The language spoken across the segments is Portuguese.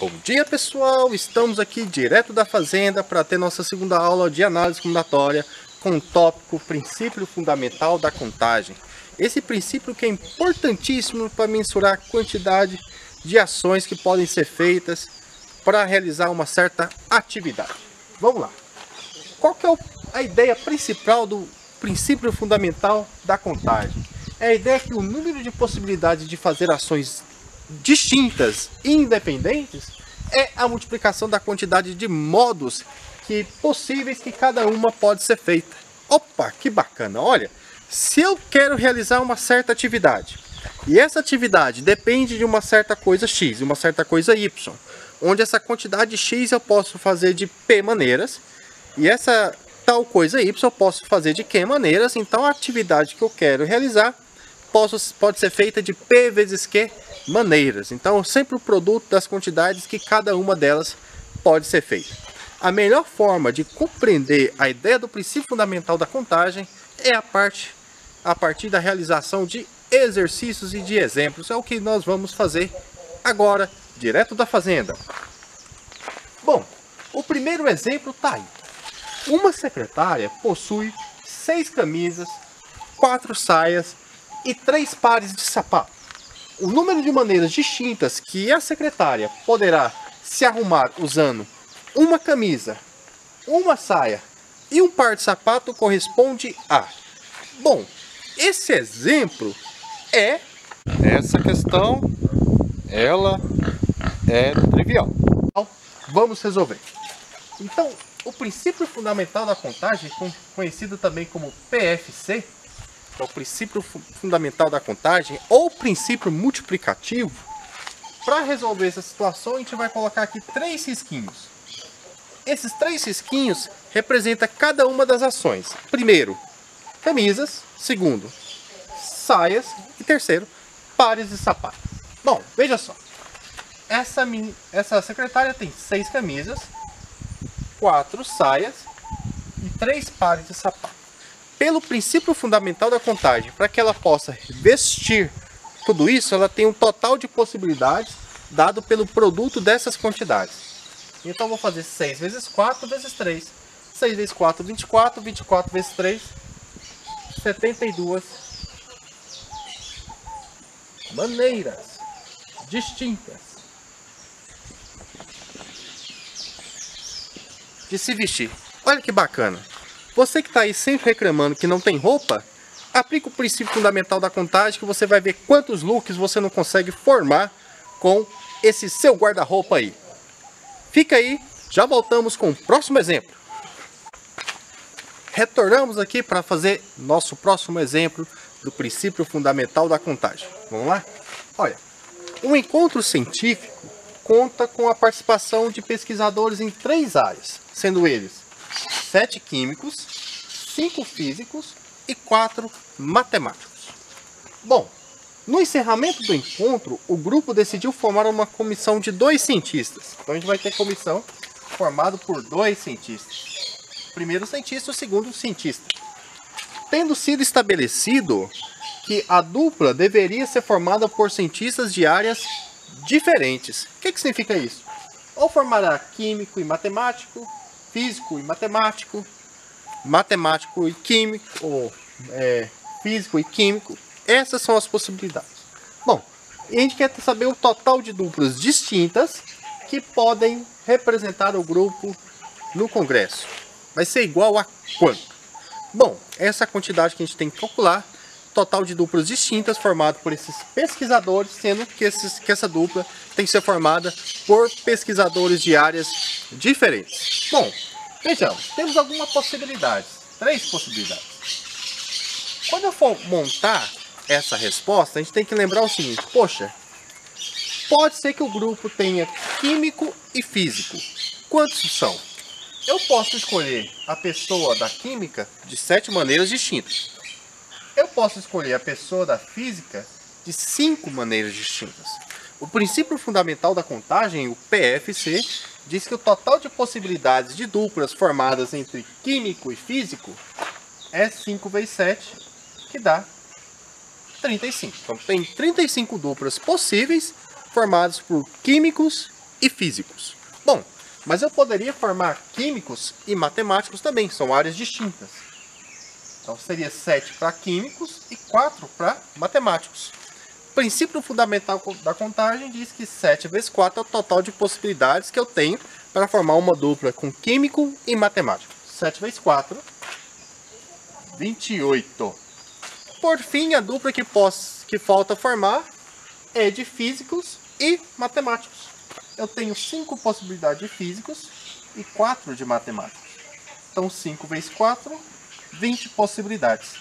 Bom dia pessoal, estamos aqui direto da fazenda para ter nossa segunda aula de análise combinatória com o tópico princípio fundamental da contagem. Esse princípio que é importantíssimo para mensurar a quantidade de ações que podem ser feitas para realizar uma certa atividade. Vamos lá. Qual que é a ideia principal do princípio fundamental da contagem? É a ideia que o número de possibilidades de fazer ações distintas e independentes é a multiplicação da quantidade de modos possíveis que cada uma pode ser feita. Opa, que bacana! Olha, se eu quero realizar uma certa atividade e essa atividade depende de uma certa coisa x e uma certa coisa y, onde essa quantidade x eu posso fazer de p maneiras e essa tal coisa y eu posso fazer de q maneiras, então a atividade que eu quero realizar pode ser feita de P vezes Q maneiras. Então, sempre o produto das quantidades que cada uma delas pode ser feita. A melhor forma de compreender a ideia do princípio fundamental da contagem é a partir da realização de exercícios e de exemplos. É o que nós vamos fazer agora, direto da fazenda. Bom, o primeiro exemplo está aí. Uma secretária possui 6 camisas, 4 saias e 3 pares de sapato. O número de maneiras distintas que a secretária poderá se arrumar usando uma camisa, uma saia e um par de sapato corresponde a... Bom, esse exemplo essa questão, ela é trivial. Vamos resolver. Então, o princípio fundamental da contagem, conhecido também como PFC, que é o princípio fundamental da contagem, ou princípio multiplicativo. Para resolver essa situação, a gente vai colocar aqui 3 risquinhos. Esses 3 risquinhos representam cada uma das ações. Primeiro, camisas. Segundo, saias. E terceiro, pares de sapatos. Bom, veja só. Essa secretária tem 6 camisas, 4 saias e 3 pares de sapatos. Pelo princípio fundamental da contagem, para que ela possa vestir tudo isso, ela tem um total de possibilidades dado pelo produto dessas quantidades. Então, eu vou fazer 6 vezes 4 vezes 3. 6 vezes 4, 24. 24 vezes 3, 72 maneiras distintas de se vestir. Olha que bacana! Você que está aí sempre reclamando que não tem roupa, aplica o princípio fundamental da contagem que você vai ver quantos looks você não consegue formar com esse seu guarda-roupa aí. Fica aí, já voltamos com o próximo exemplo. Retornamos aqui para fazer nosso próximo exemplo do princípio fundamental da contagem. Vamos lá? Olha, um encontro científico conta com a participação de pesquisadores em 3 áreas, sendo eles 7 químicos, 5 físicos e 4 matemáticos. Bom, no encerramento do encontro, o grupo decidiu formar uma comissão de 2 cientistas. Então a gente vai ter comissão formada por 2 cientistas. O primeiro cientista e o segundo cientista. Tendo sido estabelecido que a dupla deveria ser formada por cientistas de áreas diferentes. O que significa isso? Ou formará químico e matemático, físico e matemático, matemático e químico, ou físico e químico. Essas são as possibilidades. Bom, a gente quer saber o total de duplas distintas que podem representar o grupo no congresso. Vai ser igual a quanto? Bom, essa quantidade que a gente tem que calcular, total de duplas distintas formado por esses pesquisadores, sendo que essa dupla tem que ser formada por pesquisadores de áreas diferentes. Bom, vejamos, temos algumas possibilidades, 3 possibilidades. Quando eu for montar essa resposta, a gente tem que lembrar o seguinte: poxa, pode ser que o grupo tenha químico e físico. Quantos são? Eu posso escolher a pessoa da química de 7 maneiras distintas. Eu posso escolher a pessoa da física de 5 maneiras distintas. O princípio fundamental da contagem, o PFC, diz que o total de possibilidades de duplas formadas entre químico e físico é 5 vezes 7, que dá 35. Então tem 35 duplas possíveis formadas por químicos e físicos. Bom, mas eu poderia formar químicos e matemáticos também, são áreas distintas. Então seria 7 para químicos e 4 para matemáticos. O princípio fundamental da contagem diz que 7 vezes 4 é o total de possibilidades que eu tenho para formar uma dupla com químico e matemático. 7 vezes 4, 28. Por fim, a dupla que falta formar é de físicos e matemáticos. Eu tenho 5 possibilidades de físicos e 4 de matemáticos. Então 5 vezes 4, 20 possibilidades.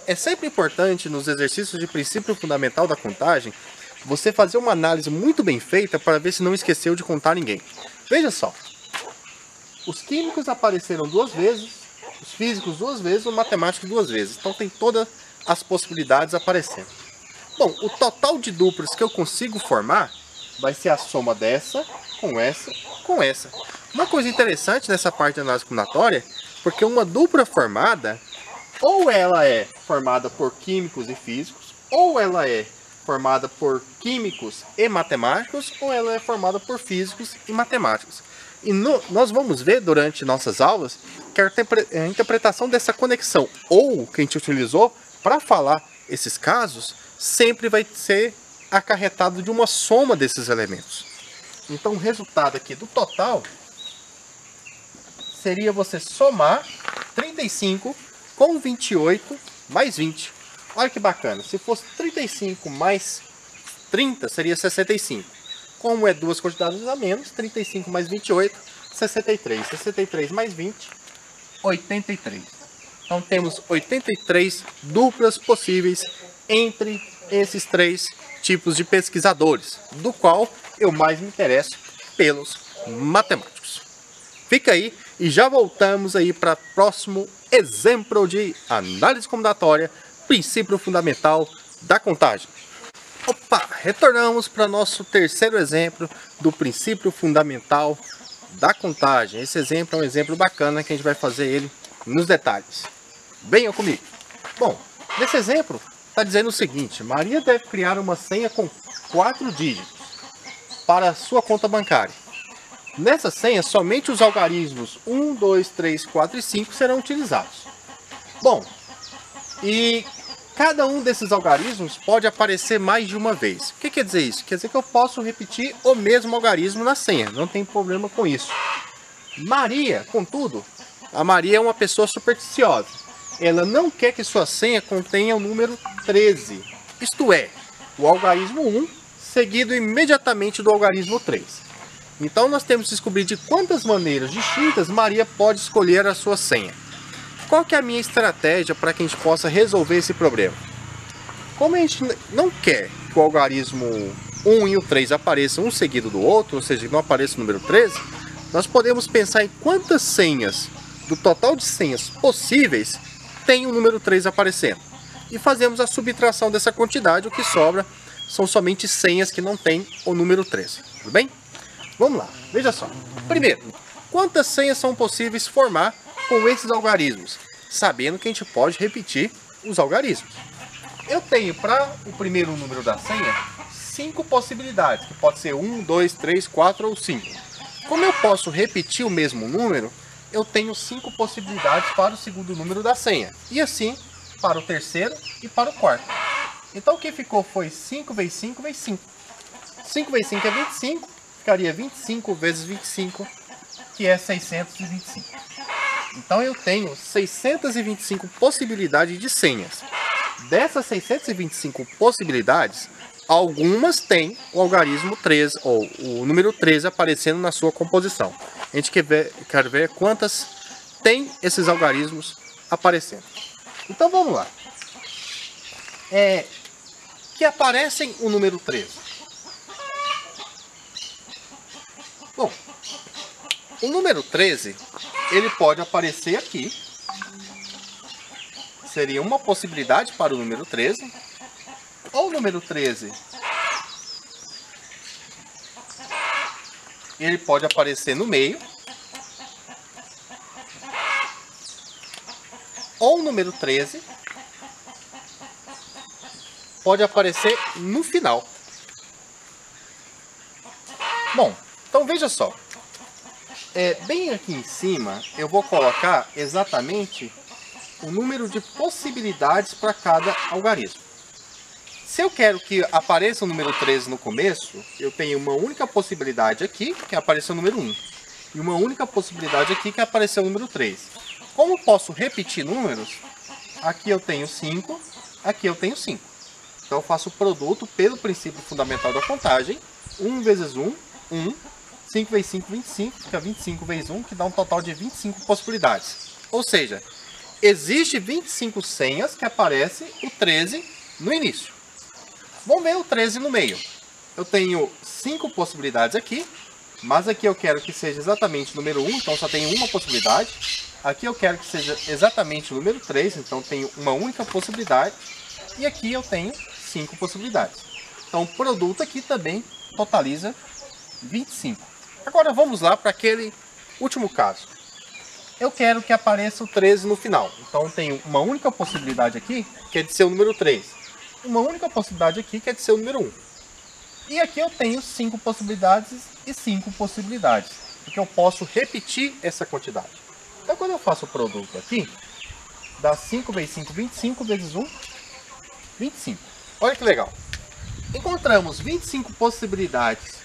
É sempre importante nos exercícios de princípio fundamental da contagem você fazer uma análise muito bem feita para ver se não esqueceu de contar ninguém. Veja só, os químicos apareceram 2 vezes, os físicos 2 vezes, o matemático 2 vezes. Então tem todas as possibilidades aparecendo. Bom, o total de duplas que eu consigo formar vai ser a soma dessa com essa com essa. Uma coisa interessante nessa parte da análise combinatória, porque uma dupla formada, ou ela é formada por químicos e físicos, ou ela é formada por químicos e matemáticos, ou ela é formada por físicos e matemáticos. E nós vamos ver durante nossas aulas que a interpretação dessa conexão, ou que a gente utilizou para falar esses casos, sempre vai ser acarretado de uma soma desses elementos. Então o resultado aqui do total seria você somar 35 com 28 mais 20. Olha que bacana, se fosse 35 mais 30 seria 65. Como é duas quantidades a menos, 35 mais 28, 63. 63 mais 20, 83. Então temos 83 duplas possíveis entre esses 3 tipos de pesquisadores, do qual eu mais me interesso pelos matemáticos. Fica aí e já voltamos aí para o próximo exemplo de análise combinatória, princípio fundamental da contagem. Opa, retornamos para nosso terceiro exemplo do princípio fundamental da contagem. Esse exemplo é um exemplo bacana que a gente vai fazer ele nos detalhes. Venham comigo. Bom, nesse exemplo está dizendo o seguinte: Maria deve criar uma senha com 4 dígitos para a sua conta bancária. Nessa senha, somente os algarismos 1, 2, 3, 4 e 5 serão utilizados. Bom, e cada um desses algarismos pode aparecer mais de uma vez. O que quer dizer isso? Quer dizer que eu posso repetir o mesmo algarismo na senha, não tem problema com isso. Maria, contudo, a Maria é uma pessoa supersticiosa. Ela não quer que sua senha contenha o número 13, isto é, o algarismo 1 seguido imediatamente do algarismo 3. Então nós temos que descobrir de quantas maneiras distintas Maria pode escolher a sua senha. Qual que é a minha estratégia para que a gente possa resolver esse problema? Como a gente não quer que o algarismo 1 e o 3 apareçam um seguido do outro, ou seja, não apareça o número 13, nós podemos pensar em quantas senhas, do total de senhas possíveis, tem o número 3 aparecendo. E fazemos a subtração dessa quantidade, o que sobra são somente senhas que não tem o número 13. Tudo bem? Vamos lá, veja só. Primeiro, quantas senhas são possíveis formar com esses algarismos? Sabendo que a gente pode repetir os algarismos. Eu tenho para o primeiro número da senha 5 possibilidades, que pode ser 1, 2, 3, 4 ou 5. Como eu posso repetir o mesmo número, eu tenho 5 possibilidades para o segundo número da senha. E assim para o terceiro e para o quarto. Então o que ficou foi 5 vezes 5 vezes 5. 5 vezes 5 é 25. Ficaria 25 vezes 25, que é 625. Então eu tenho 625 possibilidades de senhas. Dessas 625 possibilidades, algumas têm o algarismo 13, ou o número 13 aparecendo na sua composição. A gente quer ver quantas tem esses algarismos aparecendo. Então vamos lá. Que aparecem o número 13. Bom, o número 13, ele pode aparecer aqui. Seria uma possibilidade para o número 13. Ou o número 13, ele pode aparecer no meio. Ou o número 13 pode aparecer no final. Bom, Então veja só, bem aqui em cima eu vou colocar exatamente o número de possibilidades para cada algarismo. Se eu quero que apareça o número 13 no começo, eu tenho uma única possibilidade aqui, que apareça o número 1. E uma única possibilidade aqui, que apareceu o número 3. Como posso repetir números, aqui eu tenho 5, aqui eu tenho 5. Então eu faço o produto pelo princípio fundamental da contagem. 1 vezes 1, 1. 5 vezes 5, 25. Fica 25 vezes 1, que dá um total de 25 possibilidades. Ou seja, existe 25 senhas que aparece o 13 no início. Vamos ver o 13 no meio. Eu tenho 5 possibilidades aqui, mas aqui eu quero que seja exatamente o número 1, então só tenho uma possibilidade. Aqui eu quero que seja exatamente o número 3, então tenho uma única possibilidade. E aqui eu tenho 5 possibilidades. Então o produto aqui também totaliza 25. Agora vamos lá para aquele último caso. Eu quero que apareça o 13 no final. Então tenho uma única possibilidade aqui, que é de ser o número 3. Uma única possibilidade aqui, que é de ser o número 1. E aqui eu tenho 5 possibilidades e 5 possibilidades. Porque eu posso repetir essa quantidade. Então quando eu faço o produto aqui, dá 5 vezes 5, 25 vezes 1, 25. Olha que legal. Encontramos 25 possibilidades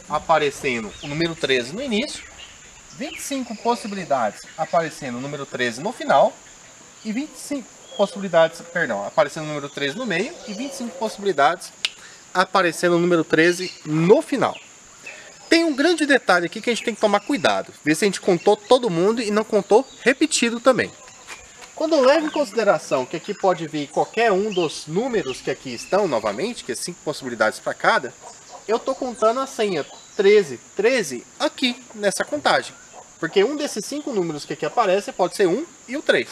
aparecendo o número 13 no início, 25 possibilidades aparecendo o número 13 no final, e 25 possibilidades, aparecendo o número 13 no meio, e 25 possibilidades aparecendo o número 13 no final. Tem um grande detalhe aqui que a gente tem que tomar cuidado, ver se a gente contou todo mundo e não contou repetido também. Quando eu levo em consideração que aqui pode vir qualquer um dos números que aqui estão novamente, que é 5 possibilidades para cada, eu estou contando a senha 13 aqui nessa contagem. Porque um desses 5 números que aqui aparece pode ser 1 e o 3.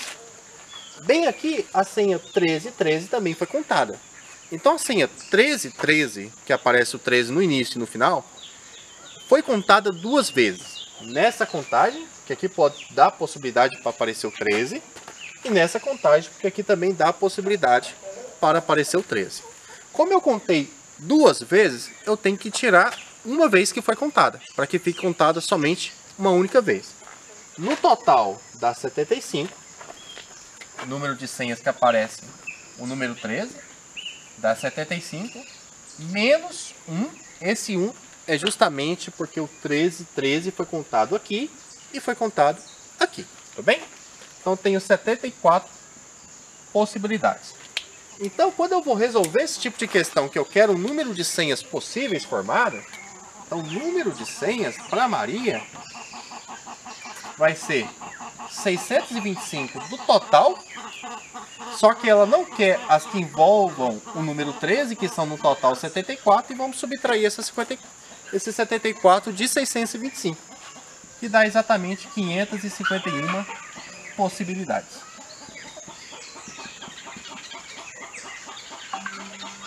Bem aqui, a senha 13 também foi contada. Então a senha 13, que aparece o 13 no início e no final, foi contada 2 vezes. Nessa contagem, que aqui pode dar a possibilidade para aparecer o 13, e nessa contagem, porque aqui também dá a possibilidade para aparecer o 13. Como eu contei 2 vezes, eu tenho que tirar uma vez que foi contada, para que fique contada somente uma única vez. No total dá 75, o número de senhas que aparece, o número 13, dá 75, menos 1, esse 1 é justamente porque o 13 foi contado aqui e foi contado aqui, tudo bem? Então tenho 74 possibilidades. Então quando eu vou resolver esse tipo de questão, que eu quero o número de senhas possíveis formado, então o número de senhas para Maria vai ser 625 do total, só que ela não quer as que envolvam o número 13, que são no total 74, e vamos subtrair esse 74 de 625, que dá exatamente 551 possibilidades.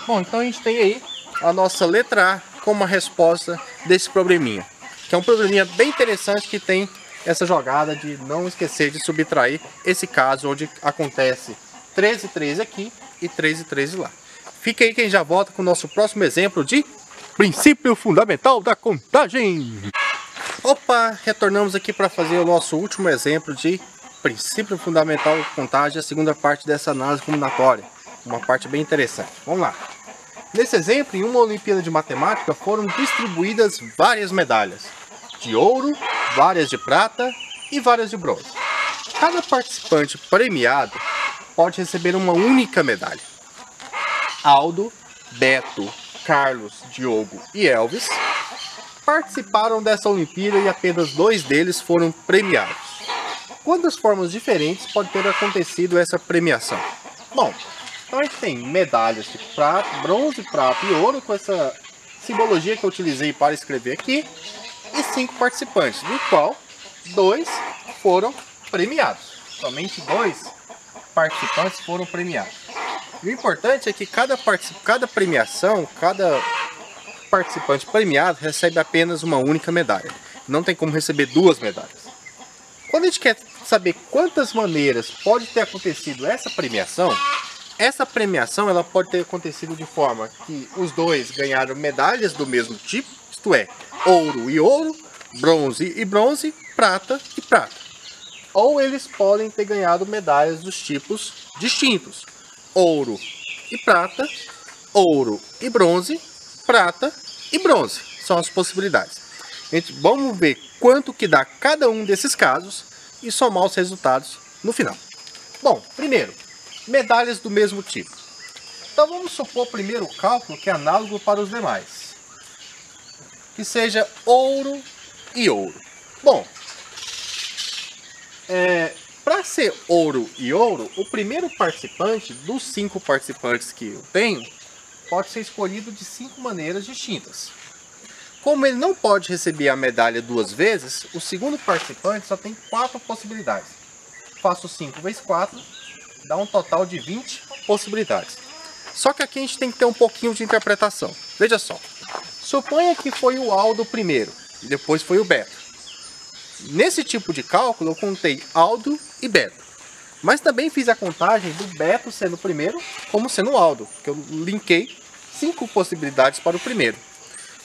Bom, então a gente tem aí a nossa letra A como a resposta desse probleminha, que é um probleminha bem interessante, que tem essa jogada de não esquecer de subtrair esse caso onde acontece 13 aqui e 13 lá. Fica aí que a gente já volta com o nosso próximo exemplo de princípio fundamental da contagem. Opa, retornamos aqui para fazer o nosso último exemplo de princípio fundamental da contagem, a segunda parte dessa análise combinatória. Uma parte bem interessante. Vamos lá. Nesse exemplo, em uma Olimpíada de Matemática, foram distribuídas várias medalhas de ouro, várias de prata e várias de bronze. Cada participante premiado pode receber uma única medalha. Aldo, Beto, Carlos, Diogo e Elvis participaram dessa Olimpíada e apenas 2 deles foram premiados. Quantas formas diferentes pode ter acontecido essa premiação? Bom, então a gente tem medalhas de prata, bronze, prata e ouro, com essa simbologia que eu utilizei para escrever aqui, e 5 participantes, do qual 2 foram premiados. Somente 2 participantes foram premiados. E o importante é que cada premiação, cada participante premiado recebe apenas uma única medalha. Não tem como receber 2 medalhas. Quando a gente quer saber quantas maneiras pode ter acontecido essa premiação, essa premiação ela pode ter acontecido de forma que os dois ganharam medalhas do mesmo tipo, isto é, ouro e ouro, bronze e bronze, prata e prata. Ou eles podem ter ganhado medalhas dos tipos distintos, ouro e prata, ouro e bronze, prata e bronze. São as possibilidades. Vamos ver quanto que dá cada um desses casos e somar os resultados no final. Bom, primeiro, medalhas do mesmo tipo. Então vamos supor primeiro o cálculo que é análogo para os demais. Que seja ouro e ouro. Bom, para ser ouro e ouro, o primeiro participante dos 5 participantes que eu tenho pode ser escolhido de 5 maneiras distintas. Como ele não pode receber a medalha 2 vezes, o segundo participante só tem 4 possibilidades. Faço 5 vezes 4, dá um total de 20 possibilidades. Só que aqui a gente tem que ter um pouquinho de interpretação. Veja só, suponha que foi o Aldo primeiro, e depois foi o Beto. Nesse tipo de cálculo eu contei Aldo e Beto. Mas também fiz a contagem do Beto sendo o primeiro, como sendo o Aldo, que eu linkei 5 possibilidades para o primeiro.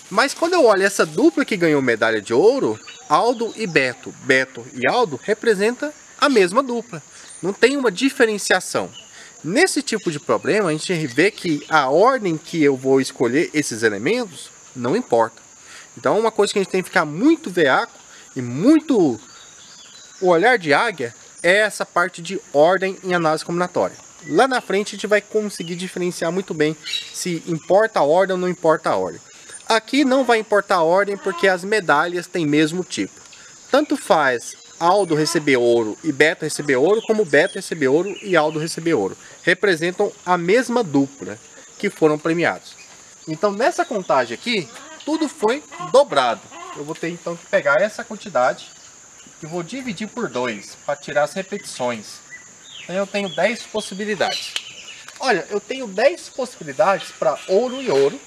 Mas quando eu olho essa dupla que ganhou medalha de ouro, Aldo e Beto, Beto e Aldo, representa a mesma dupla. Não tem uma diferenciação. Nesse tipo de problema, a gente vê que a ordem que eu vou escolher esses elementos não importa. Então, uma coisa que a gente tem que ficar muito veaco e muito o olhar de águia é essa parte de ordem em análise combinatória. Lá na frente a gente vai conseguir diferenciar muito bem se importa a ordem ou não importa a ordem. Aqui não vai importar a ordem porque as medalhas têm mesmo tipo. Tanto faz Aldo receber ouro e Beto receber ouro, como Beto receber ouro e Aldo receber ouro. Representam a mesma dupla que foram premiados. Então nessa contagem aqui, tudo foi dobrado. Eu vou ter então que pegar essa quantidade e vou dividir por 2 para tirar as repetições. Então eu tenho 10 possibilidades. Olha, eu tenho 10 possibilidades para ouro e ouro.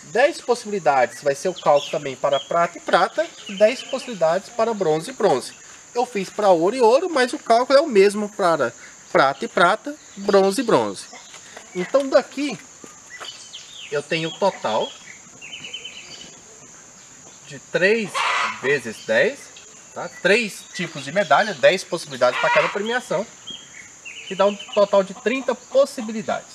10 possibilidades vai ser o cálculo também para prata e prata. E 10 possibilidades para bronze e bronze. Eu fiz para ouro e ouro, mas o cálculo é o mesmo para prata e prata, bronze e bronze. Então daqui eu tenho o total de 3 vezes 10, tá? 3 tipos de medalha, 10 possibilidades para cada premiação, que dá um total de 30 possibilidades.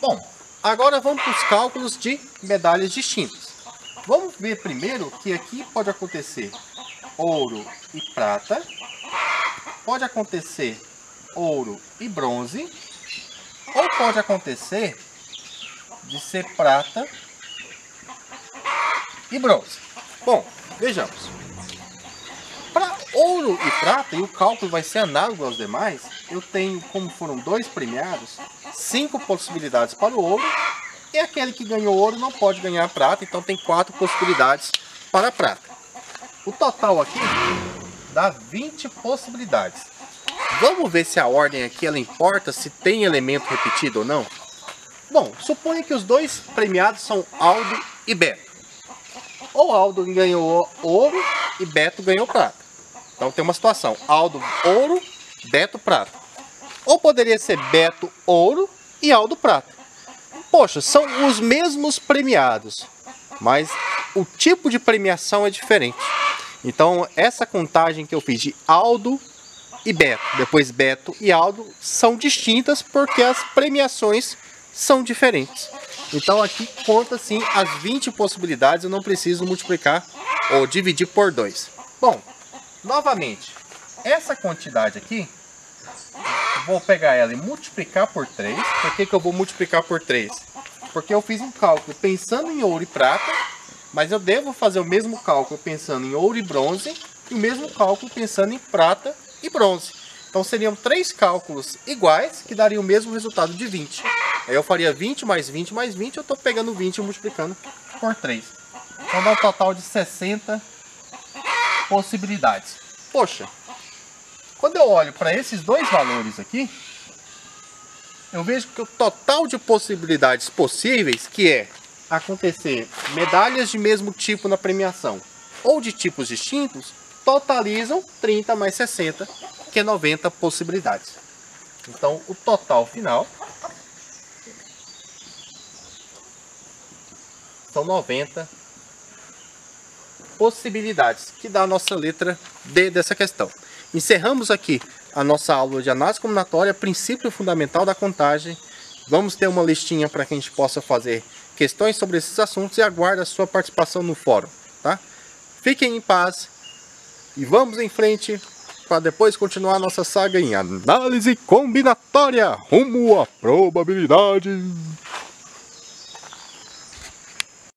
Bom, agora vamos para os cálculos de medalhas distintas. Vamos ver primeiro que aqui pode acontecer ouro e prata, pode acontecer ouro e bronze, ou pode acontecer de ser prata e bronze. Bom, vejamos. Para ouro e prata, e o cálculo vai ser análogo aos demais, eu tenho, como foram 2 premiados, 5 possibilidades para o ouro, e aquele que ganhou ouro não pode ganhar prata, então tem 4 possibilidades para a prata. O total aqui dá 20 possibilidades. Vamos ver se a ordem aqui ela importa, se tem elemento repetido ou não? Bom, suponha que os 2 premiados são Aldo e Beto. Ou Aldo ganhou ouro e Beto ganhou prata. Então tem uma situação, Aldo ouro, Beto prata. Ou poderia ser Beto ouro e Aldo prata. Poxa, são os mesmos premiados, mas o tipo de premiação é diferente. Então essa contagem que eu fiz de Aldo e Beto, depois Beto e Aldo, são distintas porque as premiações são diferentes. Então aqui conta sim as 20 possibilidades, eu não preciso multiplicar ou dividir por 2. Bom, novamente, essa quantidade aqui, eu vou pegar ela e multiplicar por 3. Por que eu vou multiplicar por 3? Porque eu fiz um cálculo pensando em ouro e prata, mas eu devo fazer o mesmo cálculo pensando em ouro e bronze, e o mesmo cálculo pensando em prata e bronze. Então seriam 3 cálculos iguais que dariam o mesmo resultado de 20. Aí eu faria 20 mais 20 mais 20, eu estou pegando 20 e multiplicando por 3. Então dá um total de 60 possibilidades. Poxa, quando eu olho para esses 2 valores aqui, eu vejo que o total de possibilidades possíveis, que é acontecer medalhas de mesmo tipo na premiação ou de tipos distintos, totalizam 30 mais 60, que é 90 possibilidades. Então, o total final são 90 possibilidades, que dá a nossa letra D dessa questão. Encerramos aqui a nossa aula de análise combinatória, princípio fundamental da contagem. Vamos ter uma listinha para que a gente possa fazer questões sobre esses assuntos e aguardo a sua participação no fórum, tá? Fiquem em paz e vamos em frente para depois continuar a nossa saga em análise combinatória rumo à probabilidade.